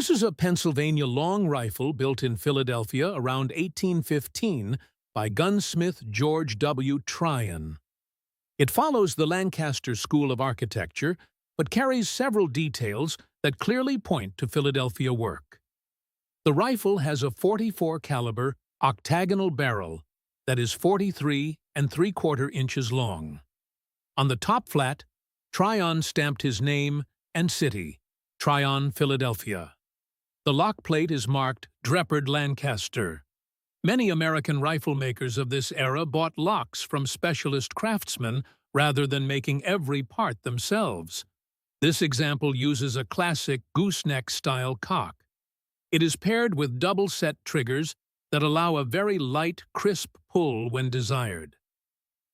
This is a Pennsylvania long rifle built in Philadelphia around 1815 by gunsmith George W. Tryon. It follows the Lancaster School of Architecture, but carries several details that clearly point to Philadelphia work. The rifle has a .44 caliber octagonal barrel that is 43 3/4 inches long. On the top flat, Tryon stamped his name and city, Tryon, Philadelphia. The lock plate is marked Dreppard, Lancaster. Many American rifle makers of this era bought locks from specialist craftsmen rather than making every part themselves. This example uses a classic gooseneck-style cock. It is paired with double-set triggers that allow a very light, crisp pull when desired.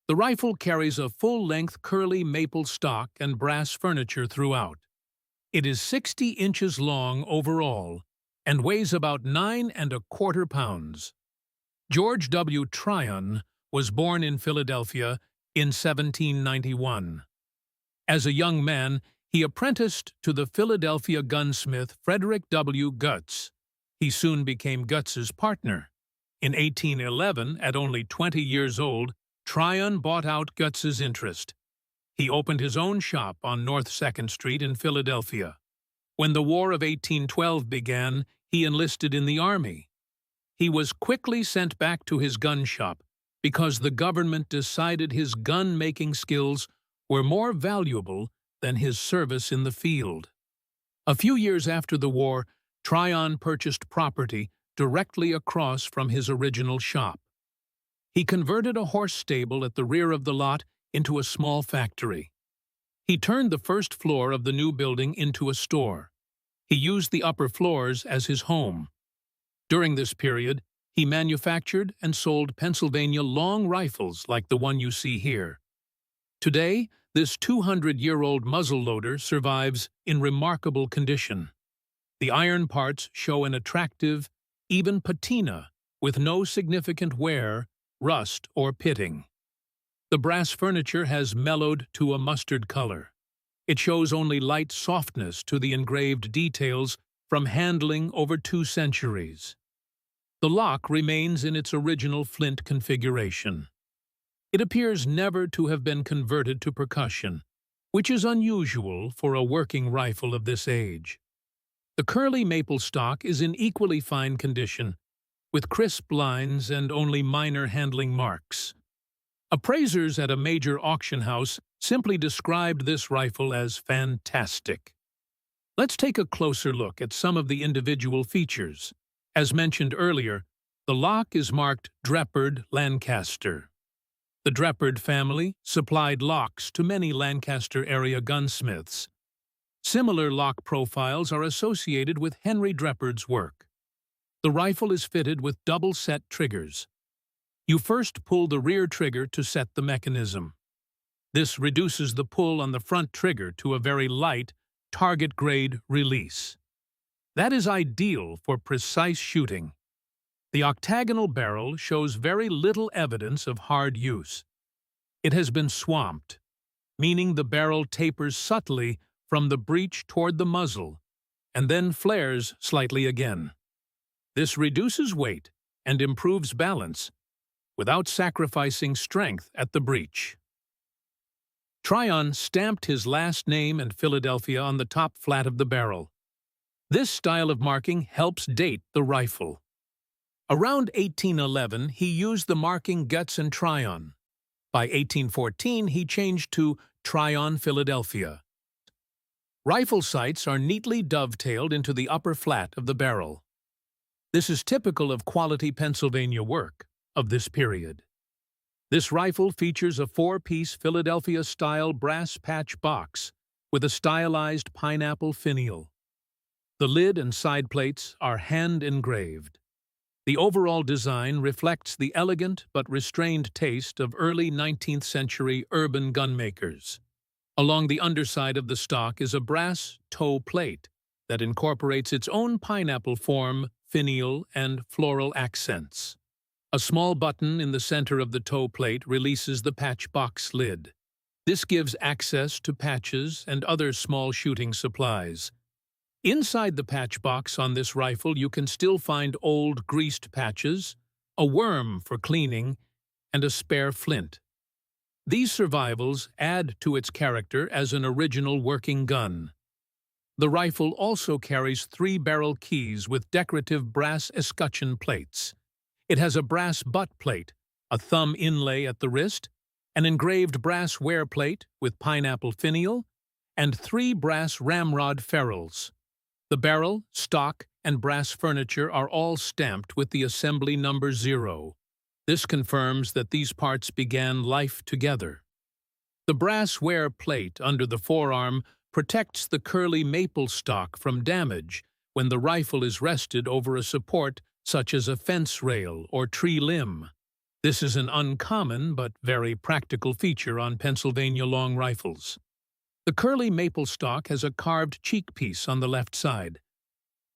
The rifle carries a full-length curly maple stock and brass furniture throughout. It is 60 inches long overall and weighs about 9¼ pounds. George W. Tryon was born in Philadelphia in 1791. As a young man, he apprenticed to the Philadelphia gunsmith Frederick W. Gutz. He soon became Gutz's partner. In 1811, at only 20 years old, Tryon bought out Gutz's interest. He opened his own shop on North 2nd Street in Philadelphia. When the War of 1812 began, he enlisted in the Army. He was quickly sent back to his gun shop because the government decided his gun-making skills were more valuable than his service in the field. A few years after the war, Tryon purchased property directly across from his original shop. He converted a horse stable at the rear of the lot into a small factory. He turned the first floor of the new building into a store. He used the upper floors as his home. During this period, he manufactured and sold Pennsylvania long rifles like the one you see here. Today, this 200-year-old muzzleloader survives in remarkable condition. The iron parts show an attractive, even patina, with no significant wear, rust, or pitting. The brass furniture has mellowed to a mustard color. It shows only light softness to the engraved details from handling over 2 centuries. The lock remains in its original flint configuration. It appears never to have been converted to percussion, which is unusual for a working rifle of this age. The curly maple stock is in equally fine condition, with crisp lines and only minor handling marks. Appraisers at a major auction house simply described this rifle as fantastic. Let's take a closer look at some of the individual features. As mentioned earlier, the lock is marked Dreppard, Lancaster. The Dreppard family supplied locks to many Lancaster area gunsmiths. Similar lock profiles are associated with Henry Dreppard's work. The rifle is fitted with double-set triggers. You first pull the rear trigger to set the mechanism. This reduces the pull on the front trigger to a very light, target-grade release. That is ideal for precise shooting. The octagonal barrel shows very little evidence of hard use. It has been swamped, meaning the barrel tapers subtly from the breech toward the muzzle, and then flares slightly again. This reduces weight and improves balance, without sacrificing strength at the breech. Tryon stamped his last name and Philadelphia on the top flat of the barrel. This style of marking helps date the rifle. Around 1811, he used the marking Gutz and Tryon. By 1814, he changed to Tryon, Philadelphia. Rifle sights are neatly dovetailed into the upper flat of the barrel. This is typical of quality Pennsylvania work of this period. This rifle features a 4-piece Philadelphia-style brass patch box with a stylized pineapple finial. The lid and side plates are hand-engraved. The overall design reflects the elegant but restrained taste of early 19th century urban gunmakers. Along the underside of the stock is a brass toe plate that incorporates its own pineapple form, finial, and floral accents. A small button in the center of the toe plate releases the patch box lid. This gives access to patches and other small shooting supplies. Inside the patch box on this rifle, you can still find old greased patches, a worm for cleaning, and a spare flint. These survivals add to its character as an original working gun. The rifle also carries 3-barrel keys with decorative brass escutcheon plates. It has a brass butt plate, a thumb inlay at the wrist, an engraved brass wear plate with pineapple finial, and 3 brass ramrod ferrules. The barrel, stock, and brass furniture are all stamped with the assembly number 0. This confirms that these parts began life together. The brass wear plate under the forearm protects the curly maple stock from damage when the rifle is rested over a support such as a fence rail or tree limb. This is an uncommon but very practical feature on Pennsylvania long rifles. The curly maple stock has a carved cheek piece on the left side.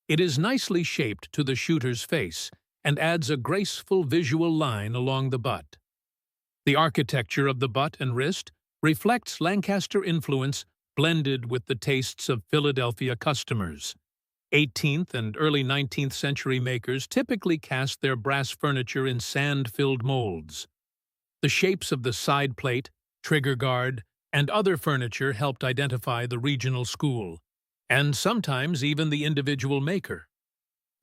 It is nicely shaped to the shooter's face and adds a graceful visual line along the butt. The architecture of the butt and wrist reflects Lancaster influence blended with the tastes of Philadelphia customers. 18th and early 19th century makers typically cast their brass furniture in sand-filled molds. The shapes of the side plate, trigger guard, and other furniture helped identify the regional school, and sometimes even the individual maker.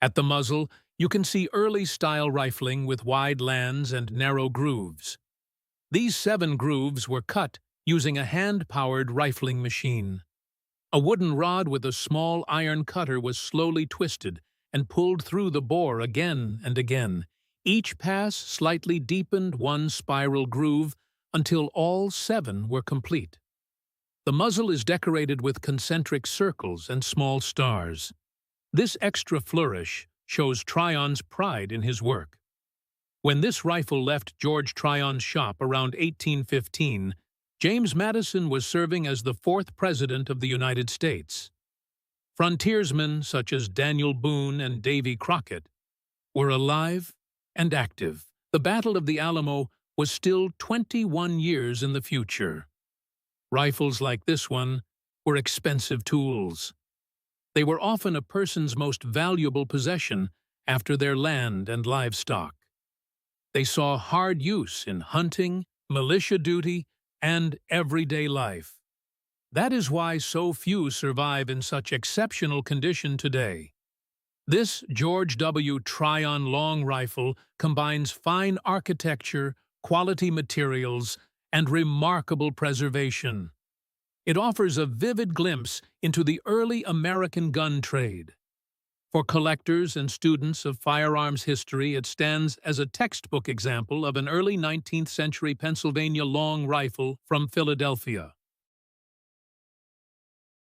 At the muzzle, you can see early-style rifling with wide lands and narrow grooves. These 7 grooves were cut using a hand-powered rifling machine. A wooden rod with a small iron cutter was slowly twisted and pulled through the bore again and again. Each pass slightly deepened one spiral groove until all 7 were complete. The muzzle is decorated with concentric circles and small stars. This extra flourish shows Tryon's pride in his work. When this rifle left George Tryon's shop around 1815, James Madison was serving as the 4th President of the United States. Frontiersmen such as Daniel Boone and Davy Crockett were alive and active. The Battle of the Alamo was still 21 years in the future. Rifles like this one were expensive tools. They were often a person's most valuable possession after their land and livestock. They saw hard use in hunting, militia duty, and everyday life. That is why so few survive in such exceptional condition today. This George W. Tryon long rifle combines fine architecture, quality materials, and remarkable preservation. It offers a vivid glimpse into the early American gun trade. For collectors and students of firearms history, it stands as a textbook example of an early 19th century Pennsylvania long rifle from Philadelphia.